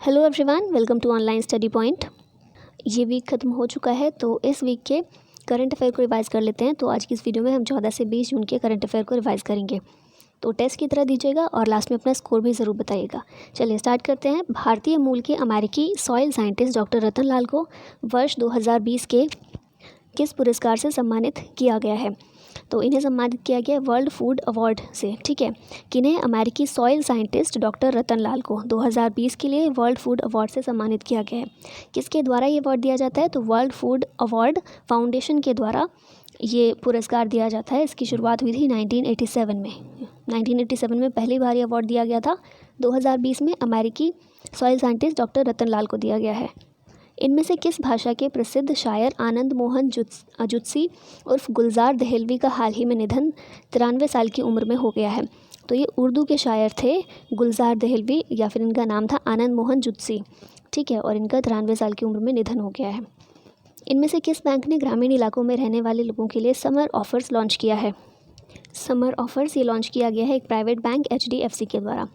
Hello everyone, welcome to online study point. ये week ख़त्म हो चुका है, तो इस वीक के करंट अफेयर को रिवाइज़ कर लेते हैं। तो आज की इस वीडियो में हम 14 से 20 जून के करंट अफेयर को रिवाइज़ करेंगे। तो टेस्ट की तरह दीजिएगा और लास्ट में अपना स्कोर भी ज़रूर बताइएगा। चलिए स्टार्ट करते हैं। भारतीय मूल के अमेरिकी सॉइल साइंटिस्ट डॉक्टर रतन लाल को वर्ष 2020 के किस पुरस्कार से सम्मानित किया गया है? तो इन्हें सम्मानित किया गया वर्ल्ड फूड अवार्ड से। ठीक है, किन्हें? अमेरिकी सॉइल साइंटिस्ट डॉक्टर रतन लाल को 2020 के लिए वर्ल्ड फूड अवार्ड से सम्मानित किया गया है। किसके द्वारा ये अवार्ड दिया जाता है? तो वर्ल्ड फूड अवार्ड फाउंडेशन के द्वारा ये पुरस्कार दिया जाता है। इसकी शुरुआत हुई थी 1987 में। 1987 में पहली बार ये अवार्ड दिया गया था। 2020 में अमेरिकी सॉइल साइंटिस्ट डॉक्टर रतन लाल को दिया गया है। इनमें से किस भाषा के प्रसिद्ध शायर आनंद मोहन जुत्सी उर्फ गुलजार दहलवी का हाल ही में निधन 93 साल की उम्र में हो गया है? तो ये उर्दू के शायर थे गुलजार दहलवी, या फिर इनका नाम था आनंद मोहन जुत्सी। ठीक है, और इनका 93 साल की उम्र में निधन हो गया है। इनमें से किस बैंक ने ग्रामीण इलाकों में रहने वाले लोगों के लिए समर ऑफर्स लॉन्च किया है? समर ऑफर्स ये लॉन्च किया गया है एक प्राइवेट बैंक HDFC के द्वारा।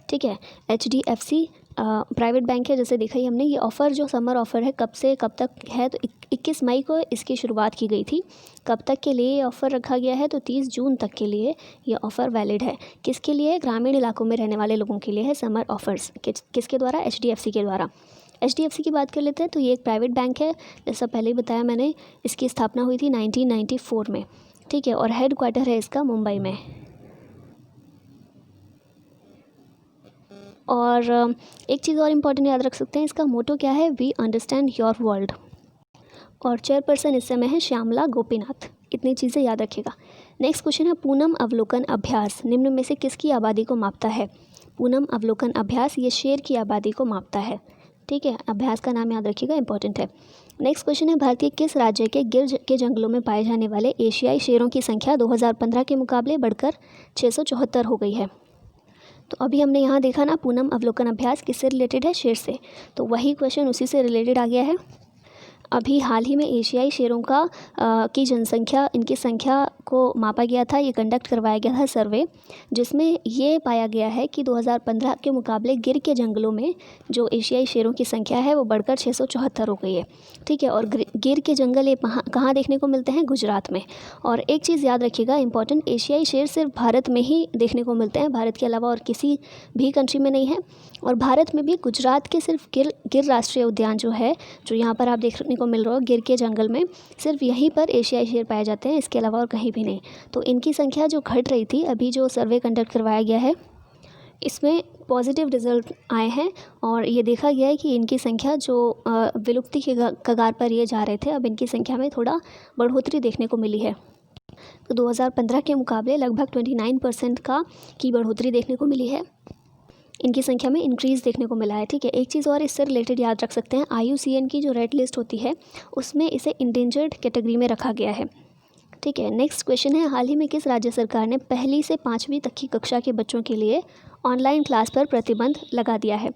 ठीक है, HDFC प्राइवेट बैंक है। जैसे देखा ही हमने, ये ऑफ़र जो समर ऑफ़र है कब से कब तक है? तो 21 मई को इसकी शुरुआत की गई थी। कब तक के लिए ये ऑफ़र रखा गया है? तो 30 जून तक के लिए ये ऑफ़र वैलिड है। किसके लिए? ग्रामीण इलाकों में रहने वाले लोगों के लिए है समर ऑफ़र्स। किसके द्वारा? HDFC के द्वारा। HDFC की बात कर लेते हैं। तो ये एक प्राइवेट बैंक है, जैसा पहले ही बताया मैंने। इसकी स्थापना हुई थी 1994 में। ठीक है, और हेड क्वार्टर है इसका मुंबई में। और एक चीज़ और इम्पॉर्टेंट याद रख सकते हैं, इसका मोटो क्या है? We understand your world. और चेयरपर्सन इस समय है श्यामला गोपीनाथ। इतनी चीज़ें याद रखिएगा। नेक्स्ट क्वेश्चन है, पूनम अवलोकन अभ्यास निम्न में से किसकी आबादी को मापता है? पूनम अवलोकन अभ्यास ये शेर की आबादी को मापता है। ठीक है, अभ्यास का नाम याद रखिएगा, इंपॉर्टेंट है। नेक्स्ट क्वेश्चन है, भारतीय किस राज्य के गिर के जंगलों में पाए जाने वाले एशियाई शेरों की संख्या 2015 के मुकाबले बढ़कर 674 हो गई है? तो अभी हमने यहाँ देखा ना, पूनम अवलोकन अभ्यास किससे रिलेटेड है? शेर से। तो वही क्वेश्चन उसी से रिलेटेड आ गया है। अभी हाल ही में एशियाई शेरों की जनसंख्या, इनकी संख्या को मापा गया था। ये कंडक्ट करवाया गया था सर्वे, जिसमें ये पाया गया है कि 2015 के मुकाबले गिर के जंगलों में जो एशियाई शेरों की संख्या है वो बढ़कर 674 हो गई है। ठीक है, और गिर के जंगल ये कहाँ देखने को मिलते हैं? गुजरात में। और एक चीज़ याद रखिएगा इंपॉर्टेंट, एशियाई शेर सिर्फ भारत में ही देखने को मिलते हैं, भारत के अलावा और किसी भी कंट्री में नहीं है। और भारत में भी गुजरात के सिर्फ गिर राष्ट्रीय उद्यान जो है, जो यहाँ पर आप देखने को मिल रहा हो गिर के जंगल में, सिर्फ यहीं पर एशियाई शेर पाए जाते हैं, इसके अलावा और कहीं भी नहीं। तो इनकी संख्या जो घट रही थी, अभी जो सर्वे कंडक्ट करवाया गया है इसमें पॉजिटिव रिजल्ट आए हैं, और ये देखा गया है कि इनकी संख्या जो विलुप्ति के कगार पर ये जा रहे थे, अब इनकी संख्या में थोड़ा बढ़ोतरी देखने को मिली है। तो 2015 के मुकाबले लगभग 29% की बढ़ोतरी देखने को मिली है। इनकी संख्या में इंक्रीज़ देखने को मिला है। ठीक है, एक चीज़ और इससे रिलेटेड याद रख सकते हैं, IUCN की जो रेड लिस्ट होती है उसमें इसे इंडेंजर्ड कैटेगरी में रखा गया है। ठीक है, नेक्स्ट क्वेश्चन है, हाल ही में किस राज्य सरकार ने पहली से 5वीं तक की कक्षा के बच्चों के लिए ऑनलाइन क्लास पर प्रतिबंध लगा दिया है?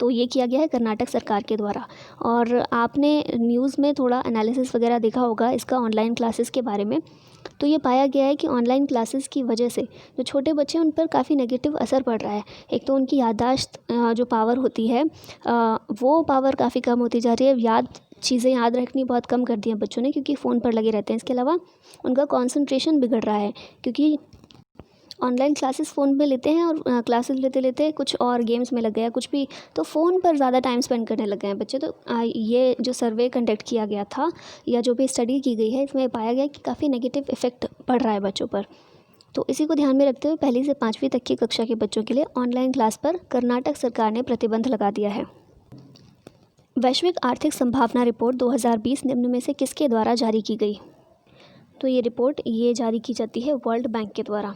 तो ये किया गया है कर्नाटक सरकार के द्वारा। और आपने न्यूज़ में थोड़ा एनालिसिस वगैरह देखा होगा इसका ऑनलाइन क्लासेस के बारे में। तो ये पाया गया है कि ऑनलाइन क्लासेस की वजह से जो छोटे बच्चे हैं उन पर काफ़ी नेगेटिव असर पड़ रहा है। एक तो उनकी याददाश्त जो पावर होती है वो पावर काफ़ी कम होती जा रही है। चीज़ें याद रखनी बहुत कम कर दी हैं बच्चों ने, क्योंकि फ़ोन पर लगे रहते हैं। इसके अलावा उनका कंसंट्रेशन बिगड़ रहा है, क्योंकि ऑनलाइन क्लासेस फ़ोन में लेते हैं और क्लासेस लेते लेते कुछ और गेम्स में लग गया कुछ भी, तो फ़ोन पर ज़्यादा टाइम स्पेंड करने लग गए हैं बच्चे। तो ये जो सर्वे कंडक्ट किया गया था या जो भी स्टडी की गई है, इसमें पाया गया कि काफ़ी नेगेटिव इफ़ेक्ट पड़ रहा है बच्चों पर। तो इसी को ध्यान में रखते हुए पहली से 5वीं तक की कक्षा के बच्चों के लिए ऑनलाइन क्लास पर कर्नाटक सरकार ने प्रतिबंध लगा दिया है। वैश्विक आर्थिक संभावना रिपोर्ट 2020 निम्न में से किसके द्वारा जारी की गई? तो ये रिपोर्ट जारी की जाती है वर्ल्ड बैंक के द्वारा।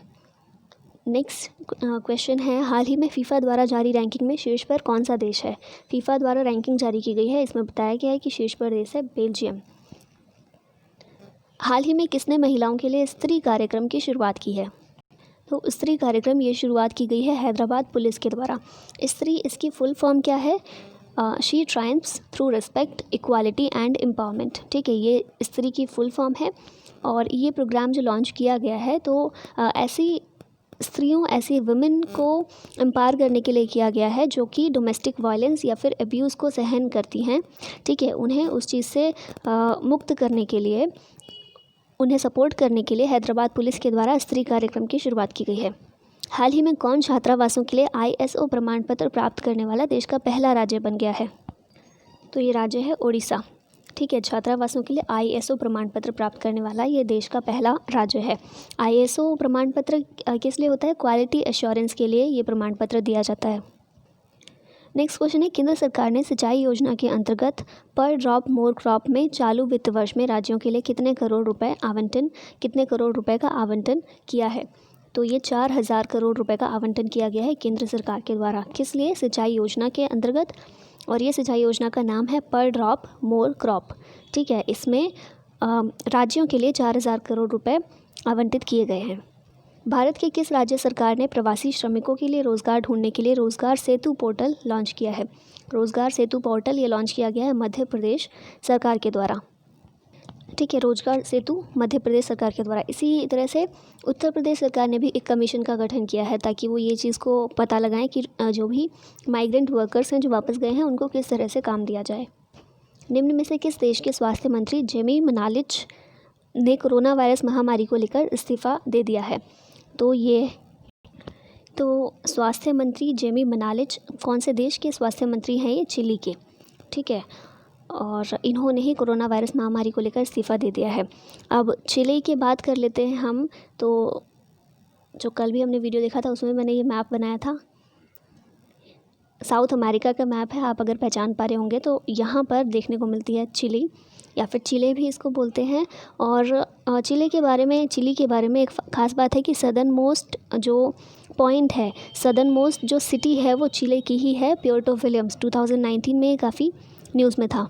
नेक्स्ट क्वेश्चन है, हाल ही में फीफा द्वारा जारी रैंकिंग में शीर्ष पर कौन सा देश है? फीफा द्वारा रैंकिंग जारी की गई है, इसमें बताया गया है कि शीर्ष पर देश है बेल्जियम। हाल ही में किसने महिलाओं के लिए स्त्री कार्यक्रम की शुरुआत की है? तो स्त्री कार्यक्रम ये शुरुआत की गई है हैदराबाद पुलिस के द्वारा। स्त्री, इसकी फुल फॉर्म क्या है? She triumphs through respect, equality and empowerment. ठीक है, ये स्त्री की फुल फॉर्म है। और ये प्रोग्राम जो लॉन्च किया गया है, तो ऐसी स्त्रियों, ऐसी वुमेन को एम्पावर करने के लिए किया गया है जो कि डोमेस्टिक वायलेंस या फिर अब्यूज़ को सहन करती हैं। ठीक है, उन्हें उस चीज़ से मुक्त करने के लिए, उन्हें सपोर्ट करने के लिए हैदराबाद पुलिस के द्वारा स्त्री कार्यक्रम की शुरुआत की गई है। हाल ही में कौन छात्रावासों के लिए ISO प्रमाण पत्र प्राप्त करने वाला देश का पहला राज्य बन गया है? तो ये राज्य है ओडिशा। ठीक है, छात्रावासों के लिए ISO प्रमाण पत्र प्राप्त करने वाला ये देश का पहला राज्य है। ISO प्रमाण पत्र किस लिए होता है? क्वालिटी एश्योरेंस के लिए ये प्रमाण पत्र दिया जाता है। नेक्स्ट क्वेश्चन है, केंद्र सरकार ने सिंचाई योजना के अंतर्गत पर ड्रॉप मोर क्रॉप में चालू वित्त वर्ष में राज्यों के लिए कितने करोड़ रुपए का आवंटन किया है? तो ये 4000 करोड़ रुपए का आवंटन किया गया है केंद्र सरकार के द्वारा। किस लिए? सिंचाई योजना के अंतर्गत, और ये सिंचाई योजना का नाम है पर ड्रॉप मोर क्रॉप। ठीक है, इसमें राज्यों के लिए 4000 करोड़ रुपए आवंटित किए गए हैं। भारत के किस राज्य सरकार ने प्रवासी श्रमिकों के लिए रोज़गार ढूंढने के लिए रोज़गार सेतु पोर्टल लॉन्च किया है? रोज़गार सेतु पोर्टल ये लॉन्च किया गया है मध्य प्रदेश सरकार के द्वारा। ठीक है, रोजगार सेतु मध्य प्रदेश सरकार के द्वारा। इसी तरह से उत्तर प्रदेश सरकार ने भी एक कमीशन का गठन किया है ताकि वो ये चीज़ को पता लगाएं कि जो भी माइग्रेंट वर्कर्स हैं जो वापस गए हैं उनको किस तरह से काम दिया जाए। निम्न में से किस देश के स्वास्थ्य मंत्री जेमी मनालिच ने कोरोना वायरस महामारी को लेकर इस्तीफ़ा दे दिया है? तो स्वास्थ्य मंत्री जेमी मनालिच कौन से देश के स्वास्थ्य मंत्री हैं? ये चिली के। ठीक है, और इन्होंने ही कोरोना वायरस महामारी को लेकर इस्तीफ़ा दे दिया है। अब चिली की बात कर लेते हैं हम। तो जो कल भी हमने वीडियो देखा था उसमें मैंने ये मैप बनाया था, साउथ अमेरिका का मैप है, आप अगर पहचान पा रहे होंगे तो यहाँ पर देखने को मिलती है चिली, या फिर चिले भी इसको बोलते हैं। और चिली के बारे में एक ख़ास बात है कि सदर्न मोस्ट जो पॉइंट है, सदर्न मोस्ट जो सिटी है वो चिले की ही है, प्योर्टो विलियम्स। 2019 में काफ़ी न्यूज़ में था,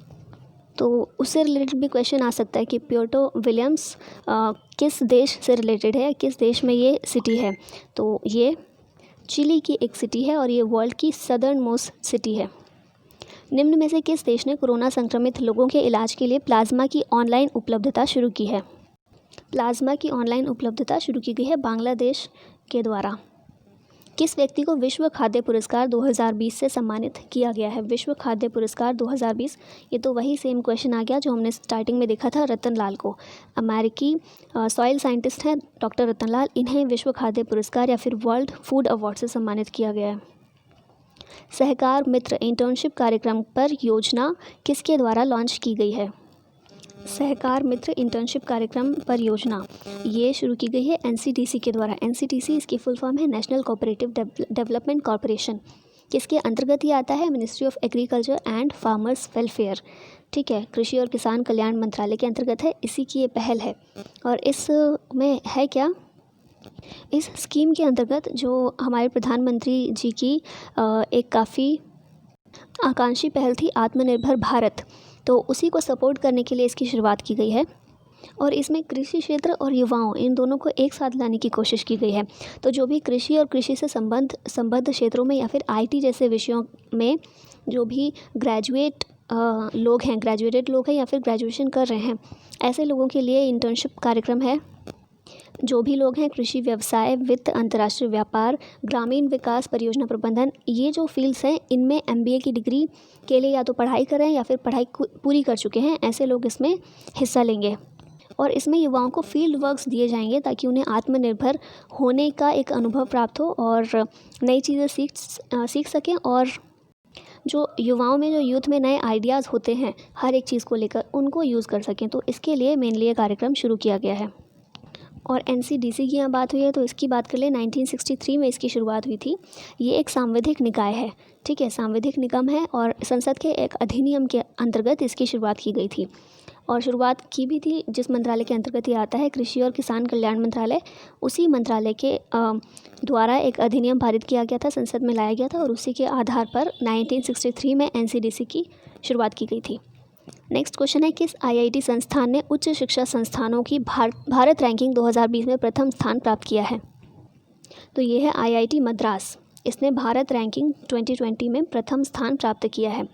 तो उससे रिलेटेड भी क्वेश्चन आ सकता है कि प्योर्टो विलियम्स किस देश से रिलेटेड है, किस देश में ये सिटी है। तो ये चिली की एक सिटी है और ये वर्ल्ड की सदर्न मोस्ट सिटी है। निम्न में से किस देश ने कोरोना संक्रमित लोगों के इलाज के लिए प्लाज्मा की ऑनलाइन उपलब्धता शुरू की है? प्लाज्मा की ऑनलाइन उपलब्धता शुरू की गई है बांग्लादेश के द्वारा। किस व्यक्ति को विश्व खाद्य पुरस्कार 2020 से सम्मानित किया गया है? विश्व खाद्य पुरस्कार 2020, ये तो वही सेम क्वेश्चन आ गया जो हमने स्टार्टिंग में देखा था, रतन लाल को। अमेरिकी सॉइल साइंटिस्ट हैं डॉक्टर रतन लाल, इन्हें विश्व खाद्य पुरस्कार या फिर वर्ल्ड फूड अवार्ड से सम्मानित किया गया है। सहकार मित्र इंटर्नशिप कार्यक्रम पर योजना किसके द्वारा लॉन्च की गई है? सहकार मित्र इंटर्नशिप कार्यक्रम परियोजना ये शुरू की गई है NCTC के द्वारा। NCTC इसकी फुल फॉर्म है नेशनल कोऑपरेटिव डेवलपमेंट कॉरपोरेशन। किसके अंतर्गत ये आता है? Ministry of agriculture and farmers welfare. ठीक है, कृषि और किसान कल्याण मंत्रालय के अंतर्गत है, इसी की ये पहल है। और इसमें है क्या, इस स्कीम के अंतर्गत जो हमारे प्रधानमंत्री जी की एक काफ़ी आकांक्षी पहल थी, आत्मनिर्भर भारत, तो उसी को सपोर्ट करने के लिए इसकी शुरुआत की गई है। और इसमें कृषि क्षेत्र और युवाओं, इन दोनों को एक साथ लाने की कोशिश की गई है। तो जो भी कृषि और कृषि से संबद्ध क्षेत्रों में या फिर IT जैसे विषयों में जो भी ग्रेजुएटेड लोग हैं या फिर ग्रेजुएशन कर रहे हैं, ऐसे लोगों के लिए इंटर्नशिप कार्यक्रम है। जो भी लोग हैं कृषि, व्यवसाय, वित्त, अंतर्राष्ट्रीय व्यापार, ग्रामीण विकास, परियोजना प्रबंधन, ये जो फील्ड्स हैं इनमें MBA की डिग्री के लिए या तो पढ़ाई कर रहे हैं या फिर पढ़ाई पूरी कर चुके हैं, ऐसे लोग इसमें हिस्सा लेंगे। और इसमें युवाओं को फील्ड वर्क्स दिए जाएंगे ताकि उन्हें आत्मनिर्भर होने का एक अनुभव प्राप्त हो और नई चीज़ें सीख सकें, और जो युवाओं में, जो यूथ में नए आइडियाज़ होते हैं हर एक चीज़ को लेकर, उनको यूज़ कर सकें। तो इसके लिए मेनली ये कार्यक्रम शुरू किया गया है। और NCDC की यहाँ बात हुई है तो इसकी बात कर ले, 1963 में इसकी शुरुआत हुई थी। ये एक सांविधिक निकाय है। ठीक है, सांविधिक निगम है और संसद के एक अधिनियम के अंतर्गत इसकी शुरुआत की गई थी। और शुरुआत की भी थी जिस मंत्रालय के अंतर्गत ये आता है, कृषि और किसान कल्याण मंत्रालय, उसी मंत्रालय के द्वारा एक अधिनियम पारित किया गया था, संसद में लाया गया था, और उसी के आधार पर 1963 में NCDC की शुरुआत की गई थी। नेक्स्ट क्वेश्चन है, किस IIT संस्थान ने उच्च शिक्षा संस्थानों की भारत रैंकिंग 2020 में प्रथम स्थान प्राप्त किया है? तो ये है IIT मद्रास। इसने भारत रैंकिंग 2020 में प्रथम स्थान प्राप्त किया है।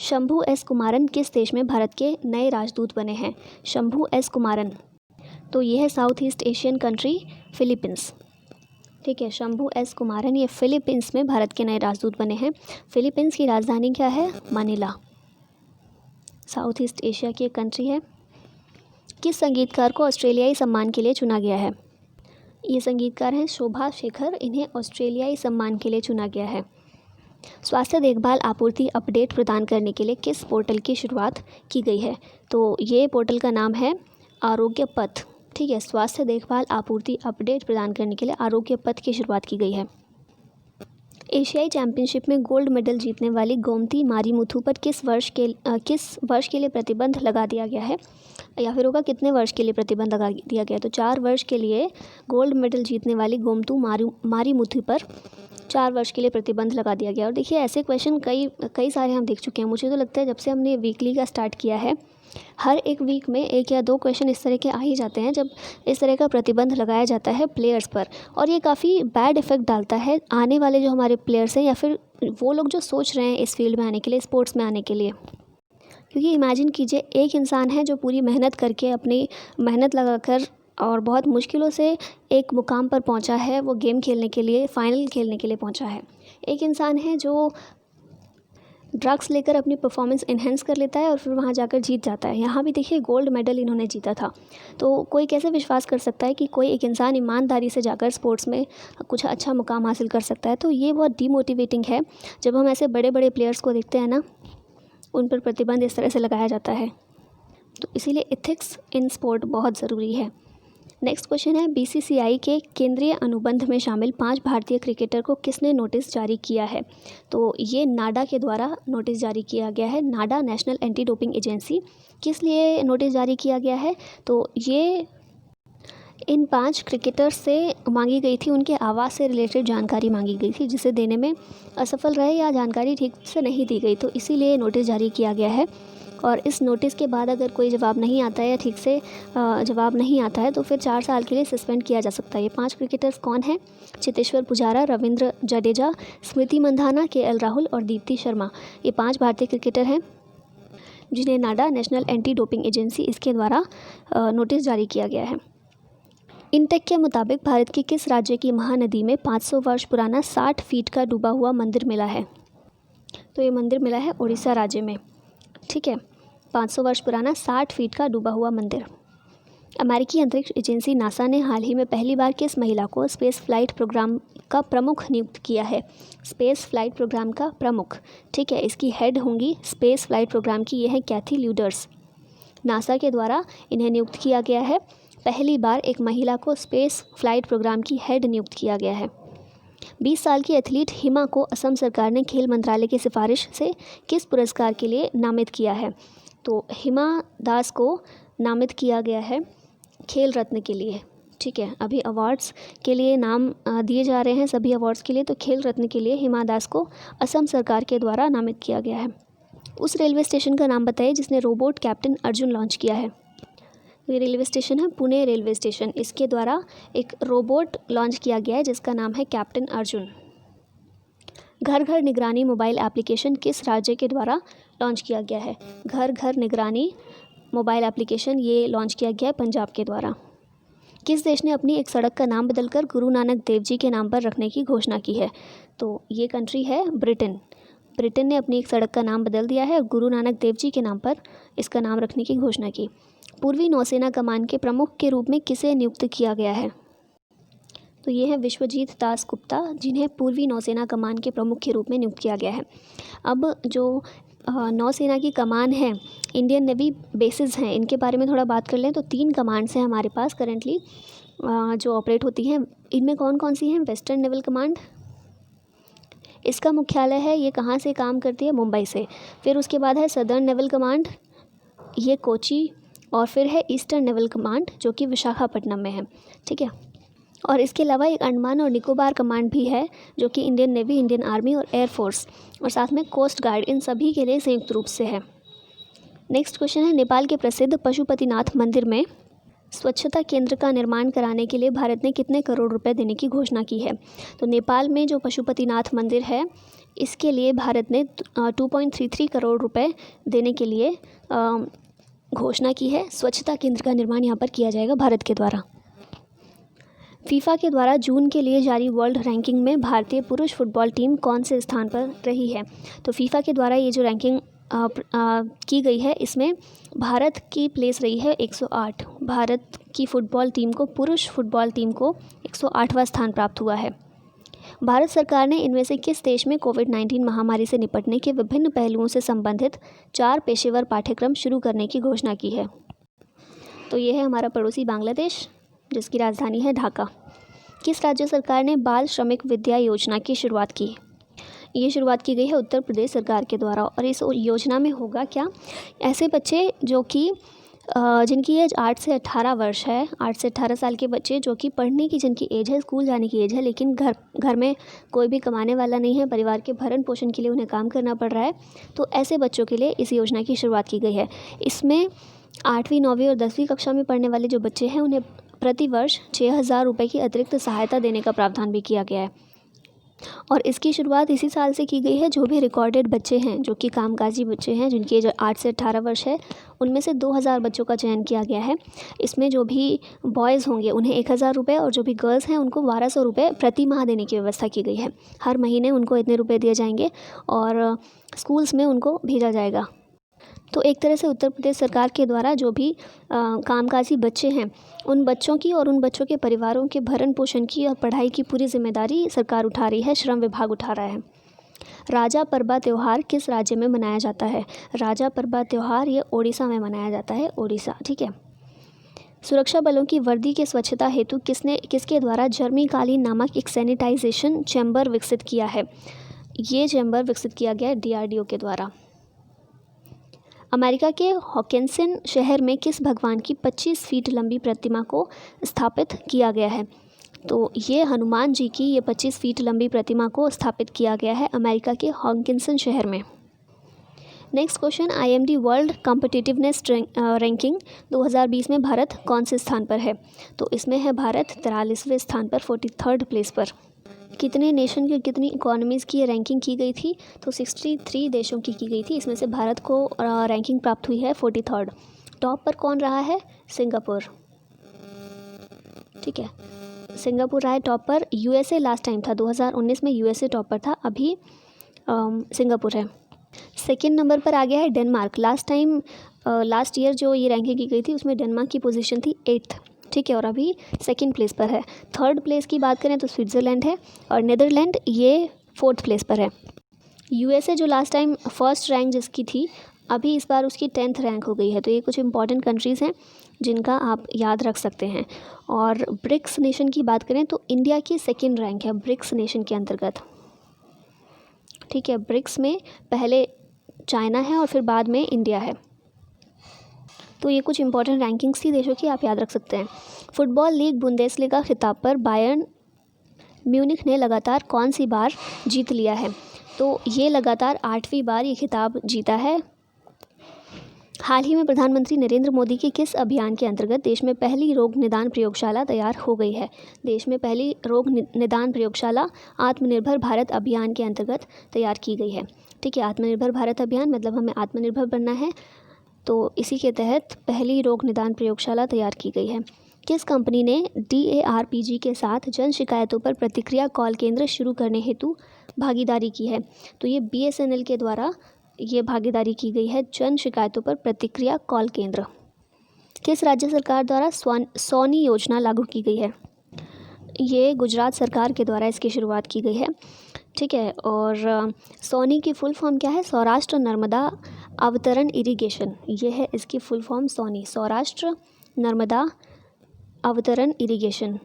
शंभू S कुमारन किस देश में भारत के नए राजदूत बने हैं? शंभू S कुमारन, तो ये है south east Asian country Philippines. ठीक है, शंभू एस कुमारन, ये फिलीपींस में भारत के नए राजदूत बने हैं। फिलीपींस की राजधानी क्या है? मनीला। साउथ ईस्ट एशिया की एक कंट्री है। किस संगीतकार को ऑस्ट्रेलियाई सम्मान के लिए चुना गया है? ये संगीतकार हैं शोभा शेखर, इन्हें ऑस्ट्रेलियाई सम्मान के लिए चुना गया है। स्वास्थ्य देखभाल आपूर्ति अपडेट प्रदान करने के लिए किस पोर्टल की शुरुआत की गई है? तो ये पोर्टल का नाम है आरोग्य पथ। ठीक है, स्वास्थ्य देखभाल आपूर्ति अपडेट प्रदान करने के लिए आरोग्य पथ की शुरुआत की गई है। एशियाई चैंपियनशिप में गोल्ड मेडल जीतने वाली गोमती मारीमुथु पर किस वर्ष के लिए प्रतिबंध लगा दिया गया है? या फिर होगा कितने वर्ष के लिए प्रतिबंध लगा दिया गया है? तो 4 वर्ष के लिए गोल्ड मेडल जीतने वाली गोमतू मारीमुथु पर 4 वर्ष के लिए प्रतिबंध लगा दिया गया। और देखिए ऐसे क्वेश्चन कई सारे हम देख चुके हैं। मुझे तो लगता है जब से हमने वीकली का स्टार्ट किया है, हर एक वीक में 1 या 2 क्वेश्चन इस तरह के आ ही जाते हैं जब इस तरह का प्रतिबंध लगाया जाता है प्लेयर्स पर। और ये काफ़ी बैड इफ़ेक्ट डालता है आने वाले जो हमारे प्लेयर्स हैं या फिर वो लोग जो सोच रहे हैं इस फील्ड में आने के लिए, स्पोर्ट्स में आने के लिए। क्योंकि इमेजिन कीजिए, एक इंसान है जो पूरी मेहनत करके, अपनी मेहनत लगाकर और बहुत मुश्किलों से एक मुकाम पर पहुंचा है, वो गेम खेलने के लिए, फाइनल खेलने के लिए पहुंचा है। एक इंसान है जो ड्रग्स लेकर अपनी परफॉर्मेंस इन्हेंस कर लेता है और फिर वहाँ जाकर जीत जाता है। यहाँ भी देखिए गोल्ड मेडल इन्होंने जीता था। तो कोई कैसे विश्वास कर सकता है कि कोई एक इंसान ईमानदारी से जाकर स्पोर्ट्स में कुछ अच्छा मुकाम हासिल कर सकता है? तो ये बहुत डीमोटिवेटिंग है जब हम ऐसे बड़े बड़े प्लेयर्स को देखते हैं ना, उन पर प्रतिबंध इस तरह से लगाया जाता है। तो इसीलिए एथिक्स इन स्पोर्ट बहुत ज़रूरी है। नेक्स्ट क्वेश्चन है, बीसीसीआई के केंद्रीय अनुबंध में शामिल 5 भारतीय क्रिकेटर को किसने नोटिस जारी किया है? तो ये नाडा के द्वारा नोटिस जारी किया गया है। नाडा, नेशनल एंटी डोपिंग एजेंसी। किस लिए नोटिस जारी किया गया है? तो ये इन 5 क्रिकेटर्स से मांगी गई थी, उनके आवास से रिलेटेड जानकारी मांगी गई थी, जिसे देने में असफल रहे या जानकारी ठीक से नहीं दी गई, तो इसीलिए नोटिस जारी किया गया है। और इस नोटिस के बाद अगर कोई जवाब नहीं आता है या ठीक से जवाब नहीं आता है तो फिर 4 साल के लिए सस्पेंड किया जा सकता है। ये 5 क्रिकेटर्स कौन हैं? चेतेश्वर पुजारा, रविंद्र जडेजा, स्मृति मंधाना, केएल राहुल और दीप्ति शर्मा। ये 5 भारतीय क्रिकेटर हैं जिन्हें नाडा, नेशनल एंटी डोपिंग एजेंसी, इसके द्वारा नोटिस जारी किया गया है। इनटेक के मुताबिक भारत की किस राज्य की महानदी में 500 वर्ष पुराना 60 फीट का डूबा हुआ मंदिर मिला है? तो ये मंदिर मिला है उड़ीसा राज्य में। ठीक है, 500 वर्ष पुराना 60 फीट का डूबा हुआ मंदिर। अमेरिकी अंतरिक्ष एजेंसी नासा ने हाल ही में पहली बार किस महिला को स्पेस फ्लाइट प्रोग्राम का प्रमुख नियुक्त किया है? स्पेस फ्लाइट प्रोग्राम का प्रमुख। ठीक है, इसकी हेड होंगी स्पेस फ्लाइट प्रोग्राम की, ये है कैथी ल्यूडर्स। नासा के द्वारा इन्हें नियुक्त किया गया है। पहली बार एक महिला को स्पेस फ्लाइट प्रोग्राम की हेड नियुक्त किया गया है। 20 साल की एथलीट हिमा को असम सरकार ने खेल मंत्रालय की सिफारिश से किस पुरस्कार के लिए नामित किया है? तो हिमा दास को नामित किया गया है खेल रत्न के लिए। ठीक है, अभी अवार्ड्स के लिए नाम दिए जा रहे हैं सभी अवार्ड्स के लिए, तो खेल रत्न के लिए हिमा दास को असम सरकार के द्वारा नामित किया गया है। उस रेलवे स्टेशन का नाम बताइए जिसने रोबोट कैप्टन अर्जुन लॉन्च किया है। ये रेलवे स्टेशन है पुणे रेलवे स्टेशन, इसके द्वारा एक रोबोट लॉन्च किया गया है जिसका नाम है कैप्टन अर्जुन। घर घर निगरानी मोबाइल एप्लीकेशन किस राज्य के द्वारा लॉन्च किया गया है? घर घर निगरानी मोबाइल एप्लीकेशन ये लॉन्च किया गया है पंजाब के द्वारा। किस देश ने अपनी एक सड़क का नाम बदलकर गुरु नानक देव जी के नाम पर रखने की घोषणा की है? तो ये कंट्री है ब्रिटेन। ब्रिटेन ने अपनी एक सड़क का नाम बदल दिया है और गुरु नानक देव जी के नाम पर इसका नाम रखने की घोषणा की। पूर्वी नौसेना कमान के प्रमुख के रूप में किसे नियुक्त किया गया है? तो ये है विश्वजीत दास गुप्ता, जिन्हें पूर्वी नौसेना कमान के प्रमुख के रूप में नियुक्त किया गया है। अब जो नौसेना की कमान है, इंडियन नेवी बेसिस हैं, इनके बारे में थोड़ा बात कर लें तो 3 कमांड्स हैं हमारे पास करेंटली जो ऑपरेट होती हैं। इनमें कौन कौन सी हैं? वेस्टर्न नेवल कमांड, इसका मुख्यालय है, ये कहाँ से काम करती है? मुंबई से। फिर उसके बाद है सदर्न नेवल कमांड, ये कोची, और फिर है ईस्टर्न नेवल कमांड जो कि विशाखापट्टनम में है। ठीक है, और इसके अलावा एक अंडमान और निकोबार कमांड भी है जो कि इंडियन नेवी, इंडियन आर्मी और एयरफोर्स और साथ में कोस्ट गार्ड, इन सभी के लिए संयुक्त रूप से है। नेक्स्ट क्वेश्चन है, नेपाल के प्रसिद्ध पशुपतिनाथ मंदिर में स्वच्छता केंद्र का निर्माण कराने के लिए भारत ने कितने करोड़ रुपए देने की घोषणा की है? तो नेपाल में जो पशुपतिनाथ मंदिर है इसके लिए भारत ने 2.33 करोड़ रुपए देने के लिए घोषणा की है। स्वच्छता केंद्र का निर्माण यहाँ पर किया जाएगा भारत के द्वारा। फीफा के द्वारा जून के लिए जारी वर्ल्ड रैंकिंग में भारतीय पुरुष फुटबॉल टीम कौन से स्थान पर रही है? तो फीफा के द्वारा ये जो रैंकिंग की गई है, इसमें भारत की प्लेस रही है 108। भारत की फुटबॉल टीम को, पुरुष फुटबॉल टीम को 108वां स्थान प्राप्त हुआ है। भारत सरकार ने इनमें से किस देश में कोविड-19 महामारी से निपटने के विभिन्न पहलुओं से संबंधित 4 पेशेवर पाठ्यक्रम शुरू करने की घोषणा की है? तो ये है हमारा पड़ोसी बांग्लादेश, जिसकी राजधानी है ढाका। किस राज्य सरकार ने बाल श्रमिक विद्या योजना की शुरुआत की? ये शुरुआत की गई है उत्तर प्रदेश सरकार के द्वारा। और इस योजना में होगा क्या? ऐसे बच्चे जो कि जिनकी एज 8 से 18 वर्ष है, 8 से 18 साल के बच्चे जो कि पढ़ने की जिनकी एज है, स्कूल जाने की एज है, लेकिन घर में कोई भी कमाने वाला नहीं है, परिवार के भरण पोषण के लिए उन्हें काम करना पड़ रहा है, तो ऐसे बच्चों के लिए इस योजना की शुरुआत की गई है। इसमें 8वीं 9वीं और 10वीं कक्षा में पढ़ने वाले जो बच्चे हैं, उन्हें प्रति वर्ष 6,000 रुपये की अतिरिक्त सहायता देने का प्रावधान भी किया गया है। और इसकी शुरुआत इसी साल से की गई है। जो भी रिकॉर्डेड बच्चे हैं, जो कि कामकाजी बच्चे हैं, जिनकी एज 8 से 18 वर्ष है, उनमें से 2,000 बच्चों का चयन किया गया है। इसमें जो भी बॉयज़ होंगे उन्हें 1,000 रुपये और जो भी गर्ल्स हैं उनको 1,200 रुपये प्रति माह देने की व्यवस्था की गई है। हर महीने उनको इतने रुपये दिए जाएंगे और स्कूल्स में उनको भेजा जाएगा। तो एक तरह से उत्तर प्रदेश सरकार के द्वारा जो भी कामकाजी बच्चे हैं, उन बच्चों की और उन बच्चों के परिवारों के भरण पोषण की और पढ़ाई की पूरी जिम्मेदारी सरकार उठा रही है, श्रम विभाग उठा रहा है। राजा परबा त्यौहार किस राज्य में मनाया जाता है? राजा परबा त्यौहार ये ओडिशा में मनाया जाता है, ओडिशा। ठीक है। सुरक्षा बलों की वर्दी के स्वच्छता हेतु किसके द्वारा जर्मीकालीन नामक एक सैनिटाइजेशन चैम्बर विकसित किया है? ये चैम्बर विकसित किया गया है DRDO के द्वारा। अमेरिका के हॉकिंसन शहर में किस भगवान की 25 फीट लंबी प्रतिमा को स्थापित किया गया है? तो ये हनुमान जी की ये 25 फीट लंबी प्रतिमा को स्थापित किया गया है अमेरिका के हॉकिंसन शहर में। Next question, IMD world competitiveness ranking 2020 में भारत कौन से स्थान पर है? तो इसमें है भारत 43वें स्थान पर, 43rd प्लेस पर। कितने नेशन की, कितनी इकोनॉमीज़ की रैंकिंग की गई थी? तो 63 देशों की गई थी। इसमें से भारत को रैंकिंग प्राप्त हुई है 43rd। टॉप पर कौन रहा है? सिंगापुर। ठीक है, सिंगापुर रहा है टॉप पर। USA लास्ट टाइम था, 2019 में USA टॉप पर था, अभी सिंगापुर है। सेकेंड नंबर पर आ गया है डेनमार्क। लास्ट ईयर जो ये रैंकिंग की गई थी उसमें डेनमार्क की पोजीशन थी 8th। ठीक है, और अभी सेकंड प्लेस पर है। थर्ड प्लेस की बात करें तो स्विट्ज़रलैंड है और नीदरलैंड ये 4th प्लेस पर है। USA जो लास्ट टाइम फर्स्ट रैंक जिसकी थी, अभी इस बार उसकी 10th रैंक हो गई है। तो ये कुछ इंपॉर्टेंट कंट्रीज़ हैं जिनका आप याद रख सकते हैं। और ब्रिक्स नेशन की बात करें तो इंडिया की 2nd रैंक है ब्रिक्स नेशन के अंतर्गत। ठीक है, ब्रिक्स में पहले चाइना है और फिर बाद में इंडिया है। तो ये कुछ इंपॉर्टेंट रैंकिंग्स थी देशों की, आप याद रख सकते हैं। फुटबॉल लीग बुंदेसलीगा खिताब पर बायर्न म्यूनिख ने लगातार कौन सी बार जीत लिया है? तो ये लगातार 8वीं बार ये खिताब जीता है। हाल ही में प्रधानमंत्री नरेंद्र मोदी के किस अभियान के अंतर्गत देश में पहली रोग निदान प्रयोगशाला तैयार हो गई है? देश में पहली रोग निदान प्रयोगशाला आत्मनिर्भर भारत अभियान के अंतर्गत तैयार की गई है। ठीक है, आत्मनिर्भर भारत अभियान मतलब हमें आत्मनिर्भर बनना है, तो इसी के तहत पहली रोग निदान प्रयोगशाला तैयार की गई है। किस कंपनी ने DARPG के साथ जन शिकायतों पर प्रतिक्रिया कॉल केंद्र शुरू करने हेतु भागीदारी की है? तो ये BSNL के द्वारा ये भागीदारी की गई है, जन शिकायतों पर प्रतिक्रिया कॉल केंद्र। किस राज्य सरकार द्वारा सोनी योजना लागू की गई है? ये गुजरात सरकार के द्वारा इसकी शुरुआत की गई है। ठीक है, और सोनी की फुल फॉर्म क्या है? सौराष्ट्र नर्मदा अवतरण इरिगेशन, ये है इसकी फुल फॉर्म सोनी, सौराष्ट्र नर्मदा अवतरण इरिगेशन।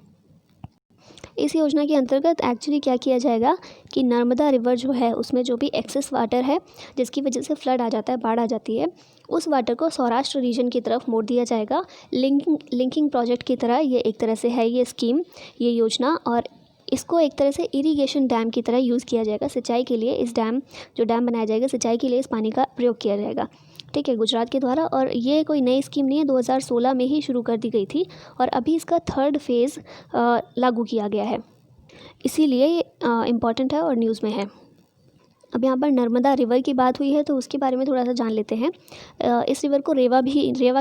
इस योजना के अंतर्गत एक्चुअली क्या किया जाएगा कि नर्मदा रिवर जो है उसमें जो भी एक्सेस वाटर है जिसकी वजह से फ्लड आ जाता है, बाढ़ आ जाती है, उस वाटर को सौराष्ट्र रीजन की तरफ मोड़ दिया जाएगा। लिंकिंग प्रोजेक्ट की तरह ये एक तरह से है ये स्कीम, ये योजना, और इसको एक तरह से इरिगेशन डैम की तरह यूज़ किया जाएगा सिंचाई के लिए। इस जो डैम बनाया जाएगा सिंचाई के लिए इस पानी का प्रयोग किया जाएगा। ठीक है, गुजरात के द्वारा। और ये कोई नई स्कीम नहीं है, 2016 में ही शुरू कर दी गई थी और अभी इसका 3rd फेज़ लागू किया गया है, इसीलिए इम्पॉर्टेंट है और न्यूज़ में है। अब यहाँ पर नर्मदा रिवर की बात हुई है तो उसके बारे में थोड़ा सा जान लेते हैं। इस रिवर को रेवा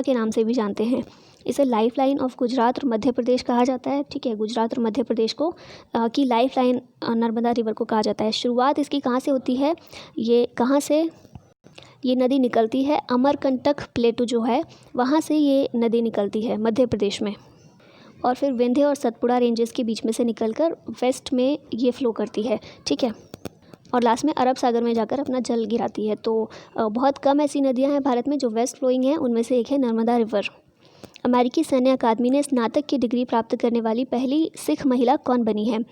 के नाम से भी जानते हैं। इसे लाइफ लाइन ऑफ गुजरात और मध्य प्रदेश कहा जाता है। ठीक है, गुजरात और मध्य प्रदेश को की लाइफ लाइन नर्मदा रिवर को कहा जाता है। शुरुआत इसकी कहाँ से होती है, ये कहाँ से ये नदी निकलती है, अमरकंटक प्लेटू जो है वहाँ से ये नदी निकलती है मध्य प्रदेश में, और फिर विंध्य और सतपुड़ा रेंजेस के बीच में से निकलकर वेस्ट में ये फ़्लो करती है। ठीक है, और लास्ट में अरब सागर में जाकर अपना जल गिराती है। तो बहुत कम ऐसी नदियां हैं भारत में जो वेस्ट फ्लोइंग हैं, उनमें से एक है नर्मदा रिवर। अमेरिकी सैन्य अकादमी ने स्नातक की डिग्री प्राप्त करने वाली पहली सिख महिला कौन बनी है?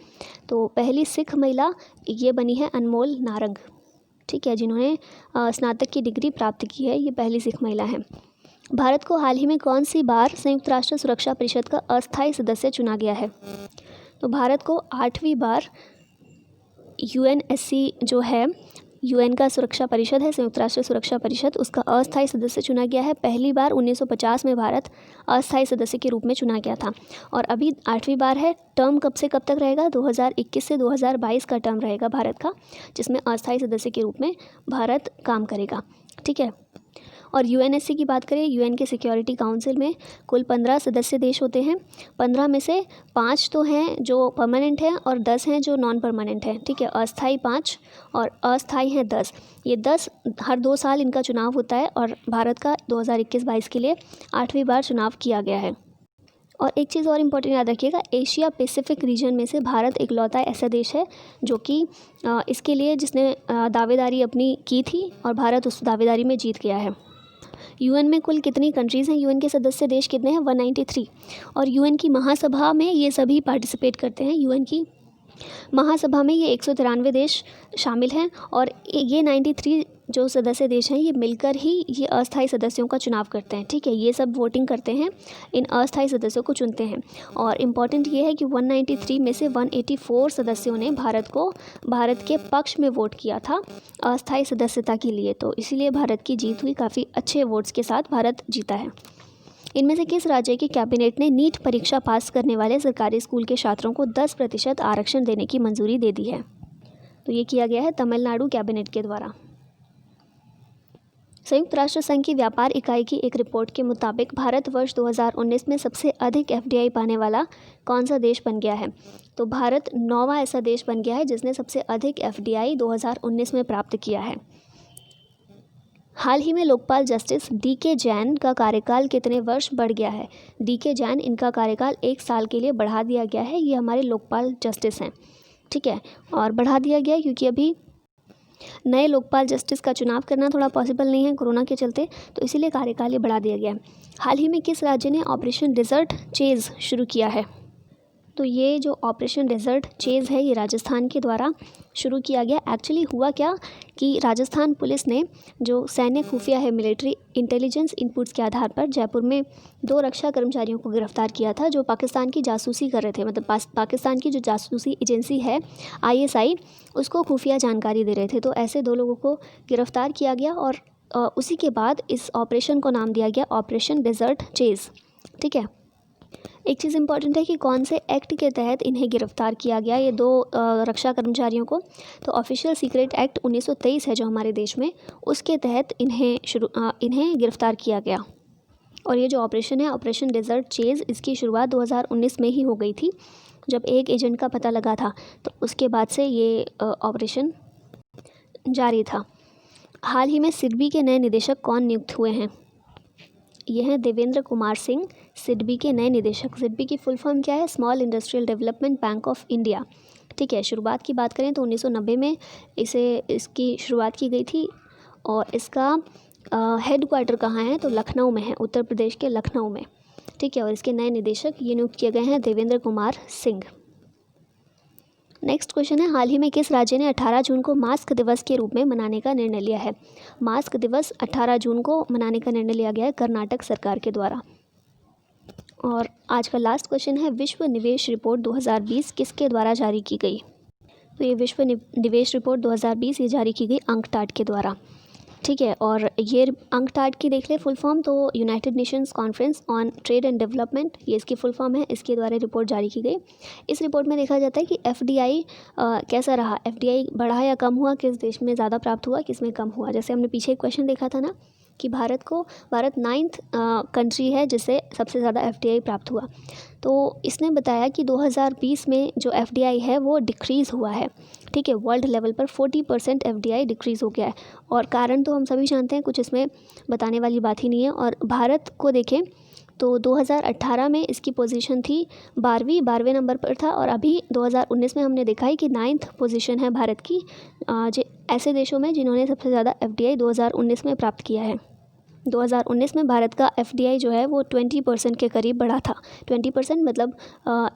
तो पहली सिख महिला ये बनी है अनमोल नारंग। ठीक है, जिन्होंने स्नातक की डिग्री प्राप्त की है, ये पहली सिख महिला है। भारत को हाल ही में कौन सी बार संयुक्त राष्ट्र सुरक्षा परिषद का अस्थायी सदस्य चुना गया है? तो भारत को 8वीं बार यूएनएससी जो है, यूएन का सुरक्षा परिषद है, संयुक्त राष्ट्र सुरक्षा परिषद, उसका अस्थायी सदस्य चुना गया है। पहली बार 1950 में भारत अस्थायी सदस्य के रूप में चुना गया था, और अभी 8वीं बार है। टर्म कब से कब तक रहेगा? 2021 से 2022 का टर्म रहेगा भारत का, जिसमें अस्थायी सदस्य के रूप में भारत काम करेगा। ठीक है, और यूएनएससी की बात करें, यूएन के सिक्योरिटी काउंसिल में कुल 15 सदस्य देश होते हैं। 15 में से 5 तो हैं जो परमानेंट हैं और 10 हैं जो नॉन परमानेंट हैं। ठीक है, अस्थाई 5 और अस्थाई हैं 10। ये 10 हर 2 साल इनका चुनाव होता है, और भारत का 2021-22 के लिए 8वीं बार चुनाव किया गया है। और एक चीज़ और इम्पोर्टेंट याद रखिएगा, एशिया पैसिफिक रीजन में से भारत इकलौता ऐसा देश है जो कि इसके लिए जिसने दावेदारी अपनी की थी, और भारत उस दावेदारी में जीत गया है। यूएन में कुल कितनी कंट्रीज़ हैं? यूएन के सदस्य देश कितने हैं? 193। और यूएन की महासभा में ये सभी पार्टिसिपेट करते हैं। यूएन की महासभा में ये 193 देश शामिल हैं, और ये 93 जो सदस्य देश हैं ये मिलकर ही ये अस्थायी सदस्यों का चुनाव करते हैं। ठीक है, ये सब वोटिंग करते हैं, इन अस्थायी सदस्यों को चुनते हैं। और इम्पॉर्टेंट ये है कि 193 में से 184 सदस्यों ने भारत के पक्ष में वोट किया था अस्थायी सदस्यता के लिए। तो इसीलिए भारत की जीत हुई, काफ़ी अच्छे वोट्स के साथ भारत जीता है। इनमें से किस राज्य की कैबिनेट ने नीट परीक्षा पास करने वाले सरकारी स्कूल के छात्रों को 10% आरक्षण देने की मंजूरी दे दी है? तो ये किया गया है तमिलनाडु कैबिनेट के द्वारा। संयुक्त राष्ट्र संघ की व्यापार इकाई की एक रिपोर्ट के मुताबिक भारत वर्ष 2019 में सबसे अधिक एफडीआई पाने वाला कौन सा देश बन गया है? तो भारत 9वां ऐसा देश बन गया है जिसने सबसे अधिक एफडीआई 2019 में प्राप्त किया है। हाल ही में लोकपाल जस्टिस DK जैन का कार्यकाल कितने वर्ष बढ़ गया है? DK जैन, इनका कार्यकाल 1 साल के लिए बढ़ा दिया गया है। ये हमारे लोकपाल जस्टिस हैं। ठीक है, और बढ़ा दिया गया क्योंकि अभी नए लोकपाल जस्टिस का चुनाव करना थोड़ा पॉसिबल नहीं है कोरोना के चलते, तो इसीलिए कार्यकाल ये बढ़ा दिया गया है। हाल ही में किस राज्य ने ऑपरेशन डेजर्ट चेज़ शुरू किया है? तो ये जो ऑपरेशन डेजर्ट चेज़ है ये राजस्थान के द्वारा शुरू किया गया। एक्चुअली हुआ क्या कि राजस्थान पुलिस ने जो सैन्य खुफिया है, मिलिट्री इंटेलिजेंस इनपुट्स के आधार पर जयपुर में 2 रक्षा कर्मचारियों को गिरफ्तार किया था जो पाकिस्तान की जासूसी कर रहे थे। मतलब पाकिस्तान की जो जासूसी एजेंसी है ISI, उसको खुफिया जानकारी दे रहे थे। तो ऐसे 2 लोगों को गिरफ्तार किया गया, और उसी के बाद इस ऑपरेशन को नाम दिया गया ऑपरेशन डेजर्ट चेज़। ठीक है, एक चीज़ इंपॉर्टेंट है कि कौन से एक्ट के तहत इन्हें गिरफ्तार किया गया, ये 2 रक्षा कर्मचारियों को। तो ऑफिशियल सीक्रेट एक्ट 1923 है जो हमारे देश में, उसके तहत इन्हें गिरफ्तार किया गया। और ये जो ऑपरेशन है ऑपरेशन डेजर्ट चेज़, इसकी शुरुआत 2019 में ही हो गई थी जब एक एजेंट का पता लगा था, तो उसके बाद से ये ऑपरेशन जारी था। हाल ही में सिडबी के नए निदेशक कौन नियुक्त हुए हैं? ये हैं देवेंद्र कुमार सिंह, सिडबी के नए निदेशक। सिडबी की फुल फॉर्म क्या है? Small industrial development bank of India. ठीक है, शुरुआत की बात करें तो 1990 में इसकी शुरुआत की गई थी, और इसका हेडक्वार्टर कहाँ है? तो लखनऊ में है, उत्तर प्रदेश के लखनऊ में। ठीक है, और इसके नए निदेशक ये नियुक्त किए गए हैं देवेंद्र कुमार सिंह। नेक्स्ट क्वेश्चन है, हाल ही में किस राज्य ने 18 जून को मास्क दिवस के रूप में मनाने का निर्णय लिया है? मास्क दिवस 18 जून को मनाने का निर्णय लिया गया है कर्नाटक सरकार के द्वारा। और आज का लास्ट क्वेश्चन है, विश्व निवेश रिपोर्ट 2020 किसके द्वारा जारी की गई? तो ये विश्व निवेश रिपोर्ट 2020 ये जारी की गई अंकटाड के द्वारा। ठीक है, और ये अंकटाड की देख ले फुल फॉर्म, तो United Nations conference on trade and development, ये इसकी फुल फॉर्म है, इसके द्वारा रिपोर्ट जारी की गई। इस रिपोर्ट में देखा जाता है कि एफडीआई कैसा रहा, एफडीआई बढ़ा या कम हुआ, किस देश में ज़्यादा प्राप्त हुआ, किस में कम हुआ। जैसे हमने पीछे एक क्वेश्चन देखा था ना कि भारत 9th कंट्री है जिसे सबसे ज़्यादा FDI प्राप्त हुआ। तो इसने बताया कि 2020 में जो FDI है वो डिक्रीज़ हुआ है, ठीक है। वर्ल्ड लेवल पर 40% FDI डिक्रीज़ हो गया है, और कारण तो हम सभी जानते हैं, कुछ इसमें बताने वाली बात ही नहीं है। और भारत को देखें तो 2018 में इसकी पोजीशन थी 12वें नंबर पर था, और अभी 2019 में हमने देखा है कि 9th पोजीशन है भारत की ऐसे देशों में जिन्होंने सबसे ज़्यादा FDI 2019 में प्राप्त किया है। 2019 में भारत का FDI जो है वो 20% के करीब बढ़ा था। 20% मतलब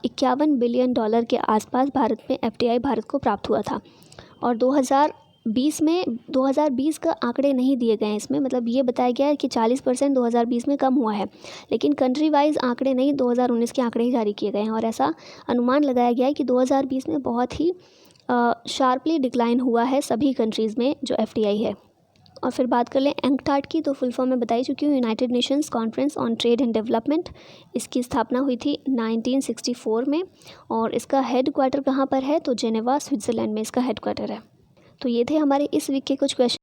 51 बिलियन डॉलर के आसपास भारत में FDI भारत को प्राप्त हुआ था। और 2020 का आंकड़े नहीं दिए गए हैं इसमें, मतलब ये बताया गया है कि 40% 2020 में कम हुआ है, लेकिन कंट्री वाइज आंकड़े नहीं, 2019 के आंकड़े ही जारी किए गए हैं। और ऐसा अनुमान लगाया गया है कि 2020 में बहुत ही शार्पली डिक्लाइन हुआ है सभी कंट्रीज़ में जो FDI है। और फिर बात कर लें एंकटाड की, तो फुल फॉर्म में बताई चुकी हूँ, United Nations conference on trade and development. इसकी स्थापना हुई थी 1964 में, और इसका हेड क्वार्टर कहाँ पर है, तो जेनेवा स्विट्ज़रलैंड में इसका हेड क्वार्टर है। तो ये थे हमारे इस वीक के कुछ क्वेश्चन।